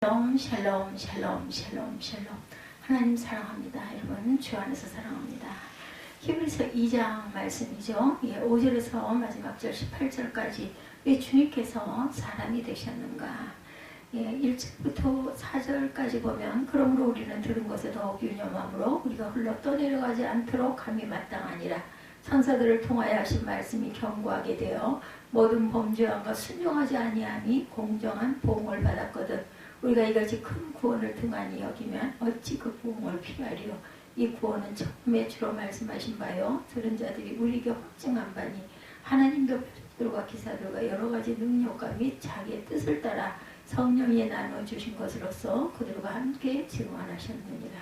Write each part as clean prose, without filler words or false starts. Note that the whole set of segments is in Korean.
샬롬 샬롬 샬롬 샬롬 샬롬. 하나님 사랑합니다. 여러분 주 안에서 사랑합니다. 히브리서 2장 말씀이죠. 5절에서 마지막 절 18절까지 왜 주님께서 사람이 되셨는가. 1절부터 4절까지 보면 그러므로 우리는 들은 것에 더욱 유념함으로 우리가 흘러 떠내려가지 않도록 함이 마땅하니라. 천사들을 통하여 하신 말씀이 견고하게 되어 모든 범죄함과 순종하지 아니함이 공정한 보응을 받았거든. 우리가 이같이 큰 구원을 등한히 여기면 어찌 그 부흥을 피하리요. 이 구원은 처음에 주로 말씀하신 바요. 들은 자들이 우리에게 확증한 바니 하나님도 표적들과 기사들과 여러 가지 능력과 및 자기의 뜻을 따라 성령에 나눠주신 것으로서 그들과 함께 증언하셨느니라.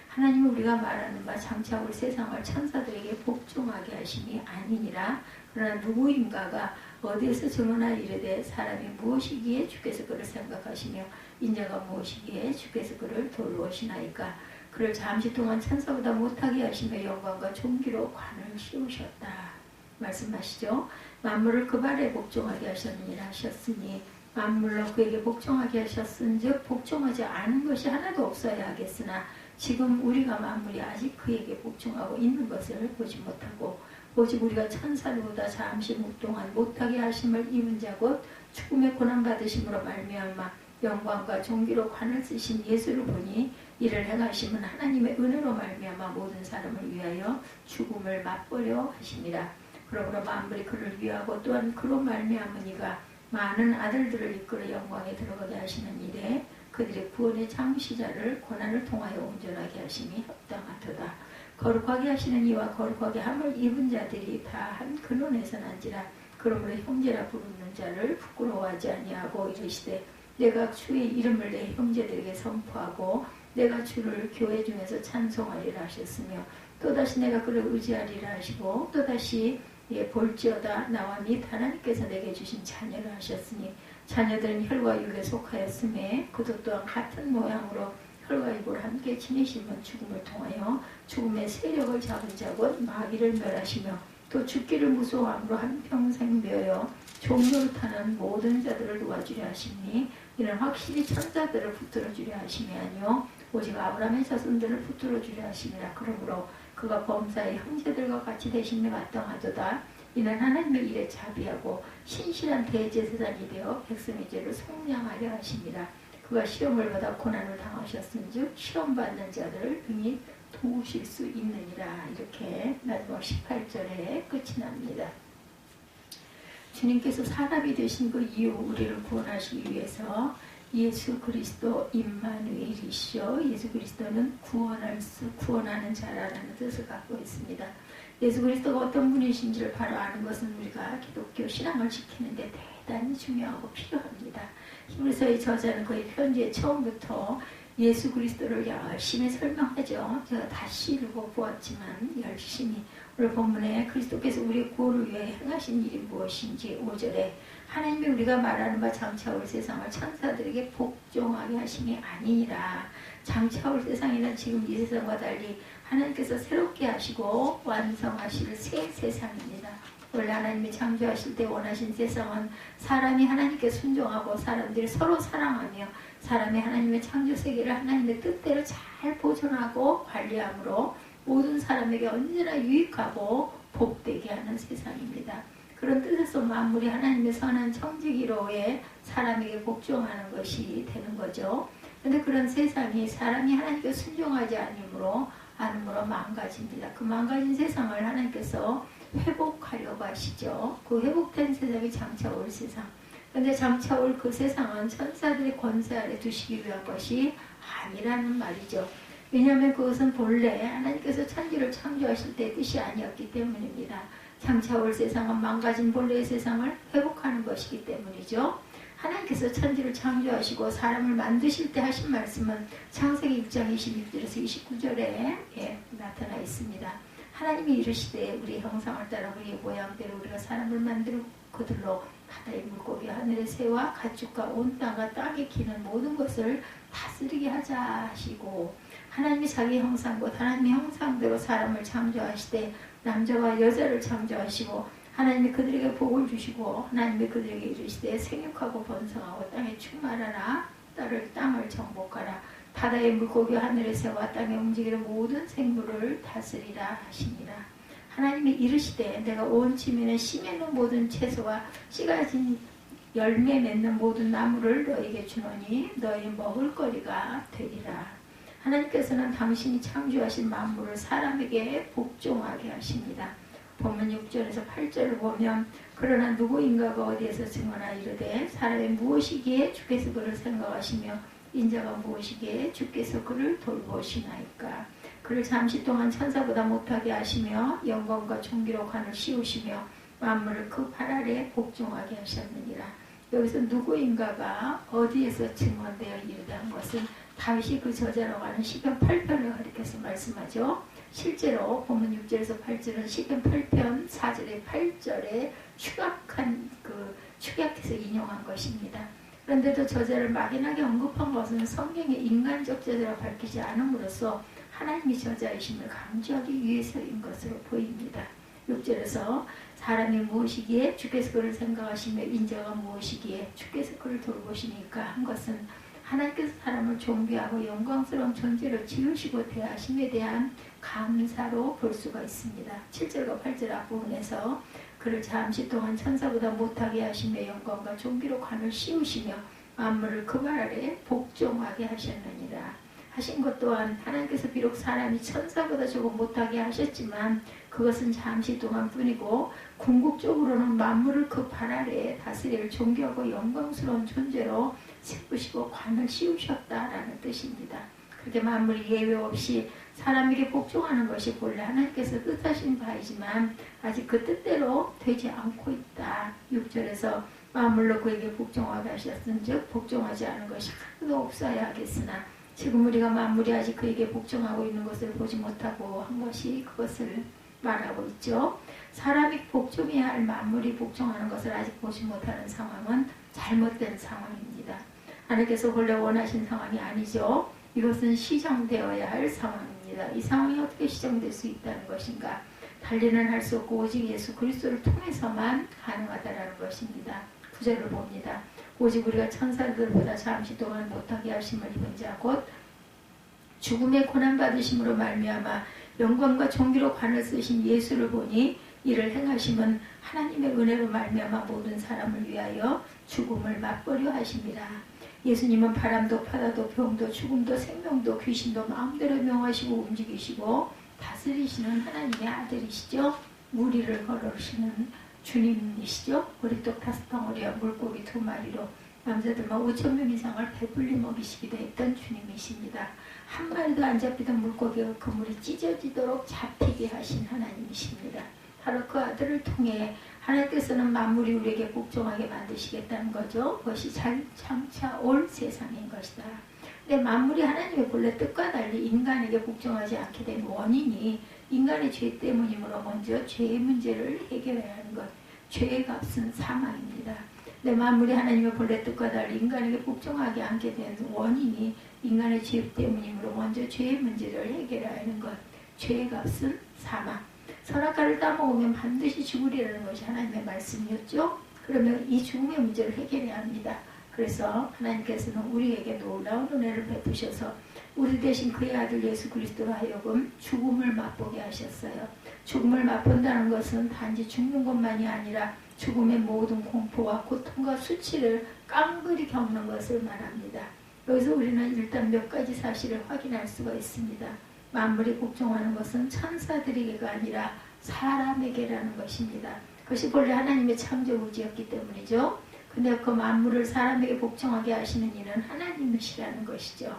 하나님은 우리가 말하는 바 장차 올 세상을 천사들에게 복종하게 하심이 아니니라. 그러나 누구인가가 어디에서 증언할 이르되 사람이 무엇이기에 주께서 그를 생각하시며 인자가 무엇이기에 주께서 그를 돌보시나이까. 그를 잠시 동안 천사보다 못하게 하시며 영광과 존귀로 관을 씌우셨다. 말씀하시죠. 만물을 그 발에 복종하게 하셨느니라 하셨으니 만물로 그에게 복종하게 하셨은즉 복종하지 않은 것이 하나도 없어야 하겠으나 지금 우리가 만물이 아직 그에게 복종하고 있는 것을 보지 못하고 오직 우리가 천사들보다 잠시 묵동안 못하게 하심을 입은 자 곧 죽음의 고난받으심으로 말미암아 영광과 존귀로 관을 쓰신 예수를 보니 이를 행하심은 하나님의 은혜로 말미암아 모든 사람을 위하여 죽음을 맛보려 하심이라. 그러므로 만물이 그를 위하고 또한 그로 말미암은 이가 많은 아들들을 이끌어 영광에 들어가게 하시는 일에 그들의 구원의 창시자를 고난을 통하여 온전하게 하심이 합당하도다. 거룩하게 하시는 이와 거룩하게 함을 입은 자들이 다 한 근원에서 난지라. 그러므로 형제라 부르는 자를 부끄러워하지 아니하고 이르시되 내가 주의 이름을 내 형제들에게 선포하고 내가 주를 교회 중에서 찬송하리라 하셨으며 또다시 내가 그를 의지하리라 하시고 또다시 볼지어다 나와 및 하나님께서 내게 주신 자녀를 하셨으니 자녀들은 혈과 육에 속하였음에 그도 또한 같은 모양으로 혈과 육을 함께 지니시면 죽음을 통하여 죽음의 세력을 잡은 자 곧 마귀를 멸하시며 또 죽기를 무서워함으로 한평생 멸여 종로를 타는 모든 자들을 도와주려 하시니 이는 확실히 천사들을 붙들어 주려 하심이 아니요 오직 아브라함의 자손들을 붙들어 주려 하심이라. 그러므로 그가 범사의 형제들과 같이 되심에 마땅하도다. 이는 하나님의 일에 자비하고 신실한 대제사장이 되어 백성의 죄를 속량하려 하심이라. 그가 시험을 받아 고난을 당하셨은즉 시험받는 자들을 능히 도우실 수 있느니라. 이렇게 마지막 18절에 끝이 납니다. 주님께서 사람이 되신 그 이유 우리를 구원하시기 위해서 예수 그리스도 임마누엘이시오. 예수 그리스도는 구원하는 자라는 뜻을 갖고 있습니다. 예수 그리스도가 어떤 분이신지를 바로 아는 것은 우리가 기독교 신앙을 지키는데 대단히 중요하고 필요합니다. 히브리서의 저자는 거의 편지의 처음부터 예수 그리스도를 열심히 설명하죠. 제가 다시 읽어보았지만 열심히 오늘 본문에 그리스도께서 우리의 구원을 위해 행하신 일이 무엇인지 5절에 하나님이 우리가 말하는 바 장차 올 세상을 천사들에게 복종하게 하심이 아니니라. 장차 올 세상에는 지금 이 세상과 달리 하나님께서 새롭게 하시고 완성하실 새 세상입니다. 원래 하나님이 창조하실 때 원하신 세상은 사람이 하나님께 순종하고 사람들이 서로 사랑하며 사람이 하나님의 창조 세계를 하나님의 뜻대로 잘 보존하고 관리함으로 모든 사람에게 언제나 유익하고 복되게 하는 세상입니다. 그런 뜻에서 만물이 하나님의 선한 청지기로에 사람에게 복종하는 것이 되는 거죠. 그런데 그런 세상이 사람이 하나님께 순종하지 않으므로 망가집니다. 그 망가진 세상을 하나님께서 회복하려고 하시죠. 그 회복된 세상이 장차 올 세상. 그런데 장차 올 그 세상은 천사들의 권세 아래 두시기 위한 것이 아니라는 말이죠. 왜냐하면 그것은 본래 하나님께서 천지를 창조하실 때 뜻이 아니었기 때문입니다. 장차 올 세상은 망가진 본래의 세상을 회복하는 것이기 때문이죠. 하나님께서 천지를 창조하시고 사람을 만드실 때 하신 말씀은 창세기 6장 26절에서 29절에 나타나 있습니다. 하나님이 이르시되 우리 형상을 따라 우리의 모양대로 우리가 사람을 만들고 그들로 바다의 물고기 하늘의 새와 가축과 온 땅과 땅에 기는 모든 것을 다스리게 하자 하시고 하나님이 자기 형상 곧 하나님의 형상대로 사람을 창조하시되 남자와 여자를 창조하시고 하나님이 그들에게 복을 주시고 하나님이 그들에게 이르시되 생육하고 번성하고 땅에 충만하라 땅을 정복하라. 바다의 물고기 하늘의 새와 땅에 움직이는 모든 생물을 다스리라 하시니라. 하나님이 이르시되 내가 온 지면에 씨 맺는 모든 채소와 씨가 진 열매 맺는 모든 나무를 너에게 주노니 너희 먹을거리가 되리라. 하나님께서는 당신이 창조하신 만물을 사람에게 복종하게 하십니다. 본문 6절에서 8절을 보면 그러나 누구인가가 어디에서 증언하 이르되 사람이 무엇이기에 주께서 그를 생각하시며 인자가 무엇이기에 주께서 그를 돌보시나이까. 그를 잠시 동안 천사보다 못하게 하시며 영광과 존귀로 관을 씌우시며 만물을 그 발 아래 복종하게 하셨느니라. 여기서 누구인가가 어디에서 증언되어 이르다 한 것은 다윗이 그 저자라고 하는 시편 8편을 가리켜서 말씀하죠. 실제로 본문 6절에서 8절은 시편 8편 4절에 8절에 축약해서 인용한 것입니다. 그런데도 저자를 막연하게 언급한 것은 성경의 인간적 저자로 밝히지 않음으로써 하나님이 저자이심을 강조하기 위해서인 것으로 보입니다. 6절에서 사람이 무엇이기에 주께서 그를 생각하시며 인자가 무엇이기에 주께서 그를 돌보시니까 한 것은 하나님께서 사람을 존귀하고 영광스러운 존재로 지으시고 대하심에 대한 감사로 볼 수가 있습니다. 7절과 8절 앞부분에서 그를 잠시 동안 천사보다 못하게 하시며 영광과 존귀로 관을 씌우시며 만물을 그 발 아래 복종하게 하셨느니라 하신 것 또한 하나님께서 비록 사람이 천사보다 조금 못하게 하셨지만 그것은 잠시 동안 뿐이고 궁극적으로는 만물을 그 발 아래 다스릴 존귀하고 영광스러운 존재로 세우시고 관을 씌우셨다라는 뜻입니다. 그렇게 만물이 예외 없이 사람에게 복종하는 것이 본래 하나님께서 뜻하신 바이지만 아직 그 뜻대로 되지 않고 있다. 6절에서 만물로 그에게 복종하게 하셨은즉 복종하지 않은 것이 하나도 없어야 하겠으나 지금 우리가 만물이 아직 그에게 복종하고 있는 것을 보지 못하고 한 것이 그것을 말하고 있죠. 사람이 복종해야 할 만물이 복종하는 것을 아직 보지 못하는 상황은 잘못된 상황입니다. 하나님께서 원래 원하신 상황이 아니죠. 이것은 시정되어야 할 상황입니다. 이 상황이 어떻게 시정될 수 있다는 것인가? 달리는 할 수 없고 오직 예수 그리스도를 통해서만 가능하다는 것입니다. 9절을 봅니다. 오직 우리가 천사들보다 잠시 동안 못하게 하심을 입은 자 곧 죽음의 고난받으심으로 말미암아 영광과 존귀로 관을 쓰신 예수를 보니 이를 행하심은 하나님의 은혜로 말미암아 모든 사람을 위하여 죽음을 맛보려 하심이라. 예수님은 바람도 바다도 병도 죽음도 생명도 귀신도 마음대로 명하시고 움직이시고 다스리시는 하나님의 아들이시죠. 무리를 걸으시는 주님이시죠. 머리떡 5덩어리와 물고기 2마리로 남자들만 5,000명 이상을 배불리 먹이시기도 했던 주님이십니다. 한 마리도 안 잡히던 물고기가 그물이 찢어지도록 잡히게 하신 하나님이십니다. 바로 그 아들을 통해 하나님께서는 만물이 우리에게 복종하게 만드시겠다는 거죠. 그것이 장차 올 세상인 것이다. 근데 만물이 하나님의 본래 뜻과 달리 인간에게 복종하지 않게 된 원인이 인간의 죄 때문이므로 먼저 죄의 문제를 해결해야 하는 것. 죄의 값은 사망입니다. 근데 만물이 하나님의 본래 뜻과 달리 인간에게 복종하지 않게 된 원인이 인간의 죄 때문이므로 먼저 죄의 문제를 해결해야 하는 것. 죄의 값은 사망. 선악과를 따먹으면 반드시 죽으리라는 것이 하나님의 말씀이었죠. 그러면 이 죽음의 문제를 해결해야 합니다. 그래서 하나님께서는 우리에게 놀라운 은혜를 베푸셔서 우리 대신 그의 아들 예수 그리스도로 하여금 죽음을 맛보게 하셨어요. 죽음을 맛본다는 것은 단지 죽는 것만이 아니라 죽음의 모든 공포와 고통과 수치를 깡그리 겪는 것을 말합니다. 여기서 우리는 일단 몇 가지 사실을 확인할 수가 있습니다. 만물이 복종하는 것은 천사들에게가 아니라 사람에게라는 것입니다. 그것이 본래 하나님의 창조 의지였기 때문이죠. 근데 그 만물을 사람에게 복종하게 하시는 이는 하나님이시라는 것이죠.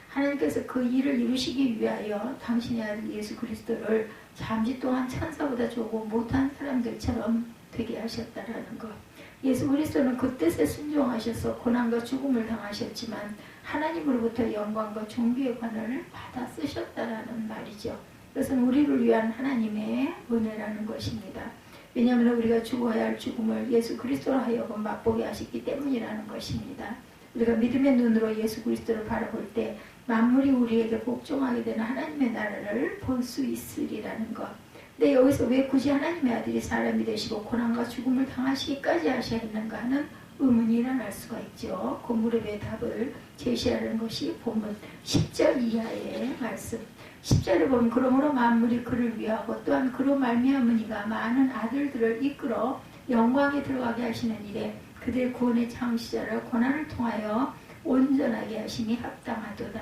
하나님께서 그 일을 이루시기 위하여 당신의 아들 예수 그리스도를 잠시 동안 천사보다 조금 못한 사람들처럼 되게 하셨다라는 것. 예수 그리스도는 그 뜻에 순종하셔서 고난과 죽음을 당하셨지만 하나님으로부터 영광과 존귀의 관을 받아 쓰셨다라는 말이죠. 그것은 우리를 위한 하나님의 은혜라는 것입니다. 왜냐하면 우리가 죽어야 할 죽음을 예수 그리스도로 하여금 맛보게 하셨기 때문이라는 것입니다. 우리가 믿음의 눈으로 예수 그리스도를 바라볼 때 만물이 우리에게 복종하게 되는 하나님의 나라를 볼 수 있으리라는 것. 근데 여기서 왜 굳이 하나님의 아들이 사람이 되시고 고난과 죽음을 당하시기까지 하셔야 했는가 하는 의문이 일어날 수가 있죠. 그 물음의 답을 제시하는 것이 본문 10절 이하의 말씀. 10절에 보면 그러므로 만물이 그를 위하고 또한 그로 말미암으니가 많은 아들들을 이끌어 영광에 들어가게 하시는 일에 그들의 구원의 창시자를 고난을 통하여 온전하게 하심이 합당하도다.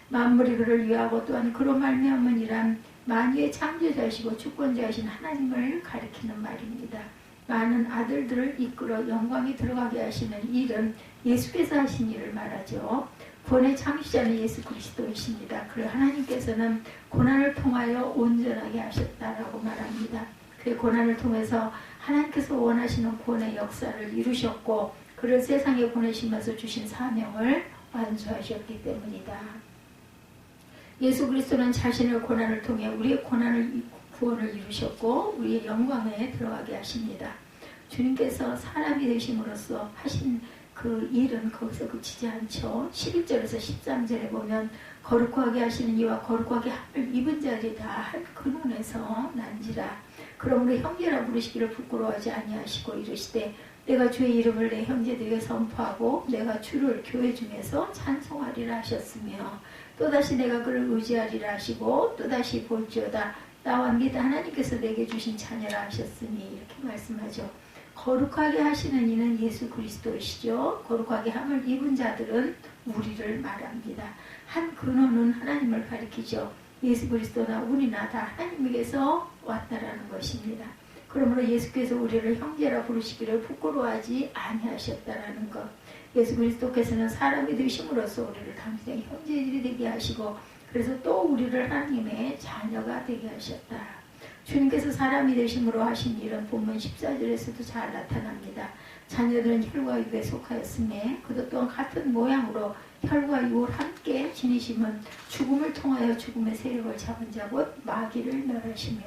만물이 그를 위하고 또한 그로 말미암으니란 만유의 창조자이시고 주권자이신 하나님을 가리키는 말입니다. 많은 아들들을 이끌어 영광에 들어가게 하시는 일은 예수께서 하신 일을 말하죠. 구원의 창시자는 예수 그리스도이십니다. 그를 하나님께서는 고난을 통하여 온전하게 하셨다라고 말합니다. 그 고난을 통해서 하나님께서 원하시는 구원의 역사를 이루셨고 그를 세상에 보내시면서 주신 사명을 완수하셨기 때문이다. 예수 그리스도는 자신의 고난을 통해 우리의 구원을 이루셨고 우리의 영광에 들어가게 하십니다. 주님께서 사람이 되심으로써 하신 그 일은 거기서 그치지 않죠. 11절에서 13절에 보면 거룩하게 하시는 이와 거룩하게 함을 입은 자들이 다 한 근원에서 난지라. 그러므로 형제라 부르시기를 부끄러워하지 아니하시고 이르시되 내가 주의 이름을 내 형제들에게 선포하고 내가 주를 교회 중에서 찬송하리라 하셨으며 또다시 내가 그를 의지하리라 하시고 또다시 볼지어다 나와 및 하나님께서 내게 주신 자녀라 하셨으니 이렇게 말씀하죠. 거룩하게 하시는 이는 예수 그리스도이시죠. 거룩하게 함을 입은 자들은 우리를 말합니다. 한 근원은 하나님을 가리키죠. 예수 그리스도나 우리나 다 하나님에게서 왔다라는 것입니다. 그러므로 예수께서 우리를 형제라 부르시기를 부끄러워하지 아니하셨다라는 것. 예수 그리스도께서는 사람이 되심으로써 우리를 당신의 형제들이 되게 하시고 그래서 또 우리를 하나님의 자녀가 되게 하셨다. 주님께서 사람이 되심으로 하신 일은 본문 14절에서도 잘 나타납니다. 자녀들은 혈과 육에 속하였음에 그도 또한 같은 모양으로 혈과 육을 함께 지니심은 죽음을 통하여 죽음의 세력을 잡은 자 곧 마귀를 멸하시며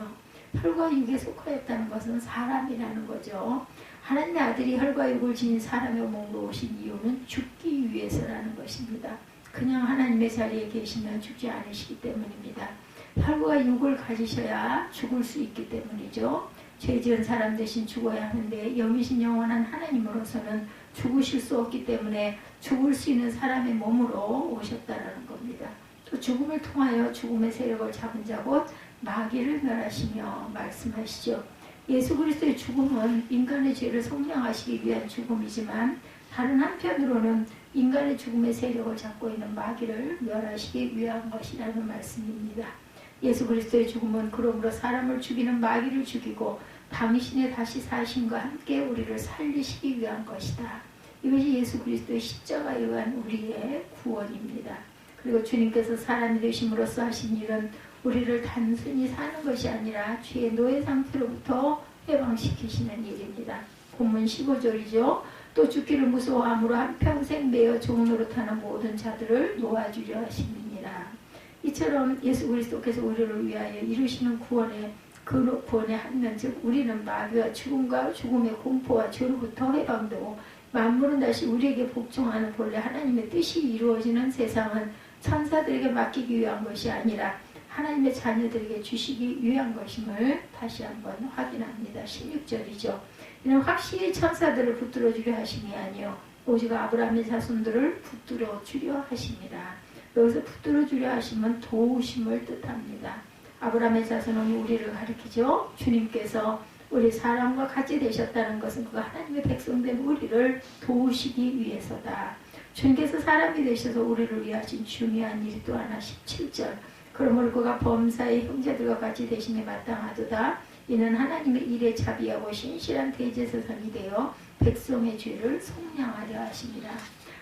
혈과 육에 속하였다는 것은 사람이라는 거죠. 하나님의 아들이 혈과 육을 지닌 사람의 몸으로 오신 이유는 죽기 위해서라는 것입니다. 그냥 하나님의 자리에 계시면 죽지 않으시기 때문입니다. 혈과 육을 가지셔야 죽을 수 있기 때문이죠. 죄 지은 사람 대신 죽어야 하는데 영이신 영원한 하나님으로서는 죽으실 수 없기 때문에 죽을 수 있는 사람의 몸으로 오셨다라는 겁니다. 또 죽음을 통하여 죽음의 세력을 잡은 자 곧 마귀를 멸하시며 말씀하시죠. 예수 그리스도의 죽음은 인간의 죄를 속량하시기 위한 죽음이지만 다른 한편으로는 인간의 죽음의 세력을 잡고 있는 마귀를 멸하시기 위한 것이라는 말씀입니다. 예수 그리스도의 죽음은 그러므로 사람을 죽이는 마귀를 죽이고 당신의 다시 사심과 함께 우리를 살리시기 위한 것이다. 이것이 예수 그리스도의 십자가에 의한 우리의 구원입니다. 그리고 주님께서 사람이 되심으로써 하신 일은 우리를 단순히 사는 것이 아니라 죄의 노예 상태로부터 해방시키시는 일입니다. 본문 15절이죠. 또 죽기를 무서워함으로 한평생 매어 좋은 노릇하는 모든 자들을 놓아주려 하십니다. 이처럼 예수 그리스도께서 우리를 위하여 이루시는 구원의 한면 즉 우리는 마귀와 죽음의 공포와 죄로부터 해방되고 만물은 다시 우리에게 복종하는 본래 하나님의 뜻이 이루어지는 세상은 천사들에게 맡기기 위한 것이 아니라 하나님의 자녀들에게 주시기 위한 것임을 다시 한번 확인합니다. 16절이죠. 이는 확실히 천사들을 붙들어 주려 하심이 아니요 오직 아브라함의 자손들을 붙들어 주려 하심이라. 여기서 붙들어 주려 하심은 도우심을 뜻합니다. 아브라함의 자손은 우리를 가리키죠. 주님께서 우리 사람과 같이 되셨다는 것은 그가 하나님의 백성된 우리를 도우시기 위해서다. 주님께서 사람이 되셔서 우리를 위해 하신 중요한 일이 또 하나 17절. 그러므로 그가 범사의 형제들과 같이 되심에 마땅하도다. 이는 하나님의 일에 자비하고 신실한 대제사장이 되어 백성의 죄를 속량하려 하십니다.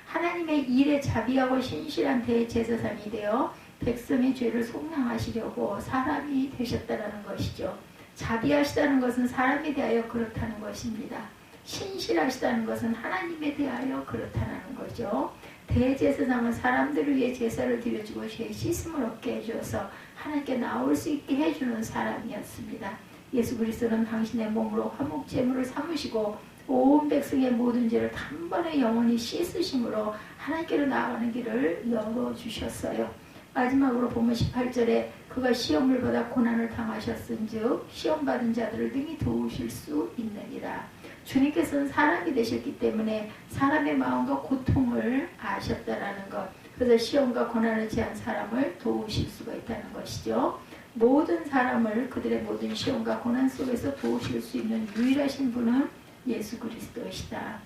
하나님의 일에 자비하고 신실한 대제사장이 되어 백성의 죄를 속량하시려고 사람이 되셨다는 것이죠. 자비하시다는 것은 사람에 대하여 그렇다는 것입니다. 신실하시다는 것은 하나님에 대하여 그렇다는 거죠. 대제사장은 사람들을 위해 제사를 드려주고 죄의 씻음을 얻게 해주어서 하나님께 나올 수 있게 해주는 사람이었습니다. 예수 그리스도는 당신의 몸으로 화목제물을 삼으시고 온 백성의 모든 죄를 단번에 영원히 씻으심으로 하나님께로 나아가는 길을 열어주셨어요. 마지막으로 보면 18절에 그가 시험을 받아 고난을 당하셨은즉 시험받은 자들을 능히 도우실 수 있느니라. 주님께서는 사람이 되셨기 때문에 사람의 마음과 고통을 아셨다라는 것. 그래서 시험과 고난을 지한 사람을 도우실 수가 있다는 것이죠. 모든 사람을 그들의 모든 시험과 고난 속에서 도우실 수 있는 유일하신 분은 예수 그리스도이시다.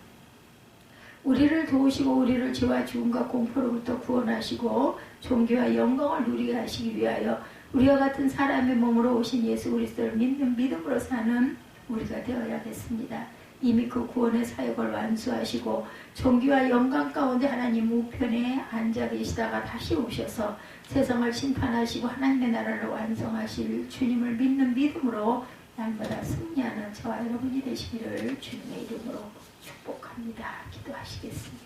우리를 도우시고 우리를 죄와 죽음과 공포로부터 구원하시고 존귀와 영광을 누리게 하시기 위하여 우리와 같은 사람의 몸으로 오신 예수 그리스도를 믿는 믿음으로 사는 우리가 되어야겠습니다. 이미 그 구원의 사역을 완수하시고 존귀와 영광 가운데 하나님 우편에 앉아 계시다가 다시 오셔서 세상을 심판하시고 하나님의 나라를 완성하실 주님을 믿는 믿음으로 날마다 승리하는 저와 여러분이 되시기를 주님의 이름으로 축복합니다. 기도하시겠습니다.